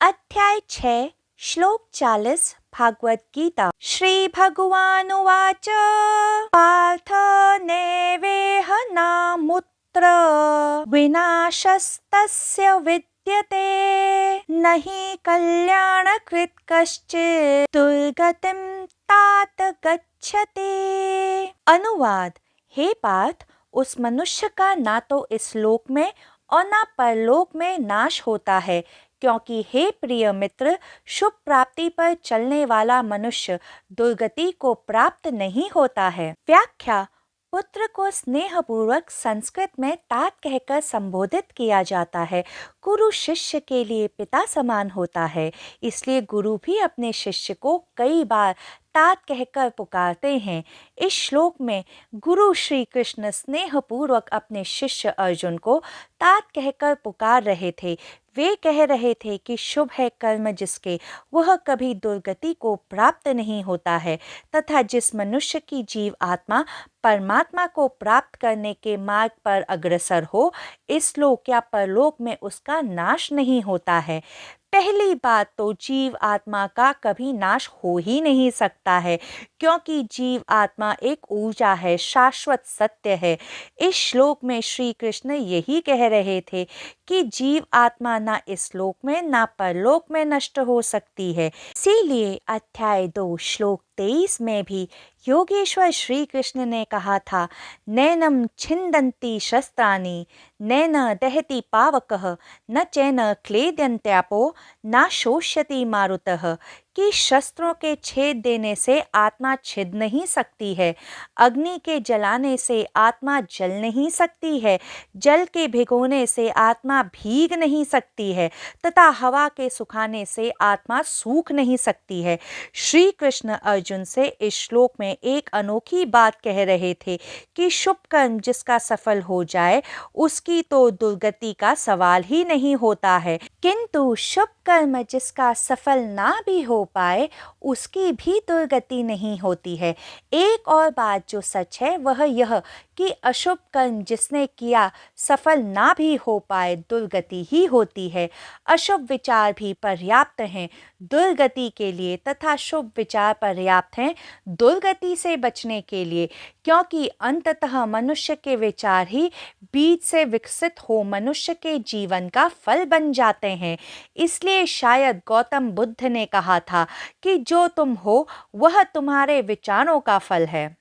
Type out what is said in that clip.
अध्याय 6 श्लोक 40 भागवत गीता। श्री भगवानुवाच पार्थ नैवेह नामुत्र विनाशस्तस्य विद्यते न हि कल्याणकृत् कश्चित् दुर्गतिं तात गच्छति। अनुवाद। हे पार्थ, उस मनुष्य का ना तो इस लोक में और ना परलोक में नाश होता है, क्योंकि हे प्रिय मित्र, शुभ प्राप्ति पर चलने वाला मनुष्य दुर्गति को प्राप्त नहीं होता है। व्याख्या। पुत्र को स्नेहपूर्वक संस्कृत में तात कहकर संबोधित किया जाता है। गुरु शिष्य के लिए पिता समान होता है, इसलिए गुरु भी अपने शिष्य को कई बार तात कहकर पुकारते हैं। इस श्लोक में गुरु श्री कृष्ण स्नेहपूर्वक अपने शिष्य अर्जुन को तात कहकर पुकार रहे थे। वे कह रहे थे कि शुभ है कर्म जिसके, वह कभी दुर्गति को प्राप्त नहीं होता है, तथा जिस मनुष्य की जीव आत्मा परमात्मा को प्राप्त करने के मार्ग पर अग्रसर हो, इस लोक या परलोक में उसका नाश नहीं होता है। पहली बात तो जीव आत्मा का कभी नाश हो ही नहीं सकता है, क्योंकि जीव आत्मा एक ऊर्जा है, शाश्वत सत्य है। इस श्लोक में श्री कृष्ण यही कह रहे थे कि जीव आत्मा ना इस लोक में ना परलोक में नष्ट हो सकती है। इसीलिए अध्याय 2 श्लोक 23 में भी योगेश्वर श्री कृष्ण ने कहा था, नैनम छिन्दन्ति शस्त्राणि नैन दहति पावकः न चैन क्लेद्यन्त्यापो न शोष्यति मारुतः, कि शस्त्रों के छेद देने से आत्मा छिद नहीं सकती है, अग्नि के जलाने से आत्मा जल नहीं सकती है, जल के भिगोने से आत्मा भीग नहीं सकती है, तथा हवा के सुखाने से आत्मा सूख नहीं सकती है। श्री कृष्ण अर्जुन से इस श्लोक में एक अनोखी बात कह रहे थे कि शुभ कर्म जिसका सफल हो जाए उसकी तो दुर्गति का सवाल ही नहीं होता है, किंतु शुभ कर्म जिसका सफल ना भी हो पाए उसकी भी दुर्गति नहीं होती है। एक और बात जो सच है वह यह कि अशुभ कर्म जिसने किया सफल ना भी हो पाए दुर्गति ही होती है। अशुभ विचार भी पर्याप्त हैं दुर्गति के लिए, तथा शुभ विचार पर्याप्त हैं दुर्गति से बचने के लिए, क्योंकि अंततः मनुष्य के विचार ही बीज से विकसित हो मनुष्य के जीवन का फल बन जाते हैं। इसलिए शायद गौतम बुद्ध ने कहा था कि जो तुम हो वह तुम्हारे विचारों का फल है।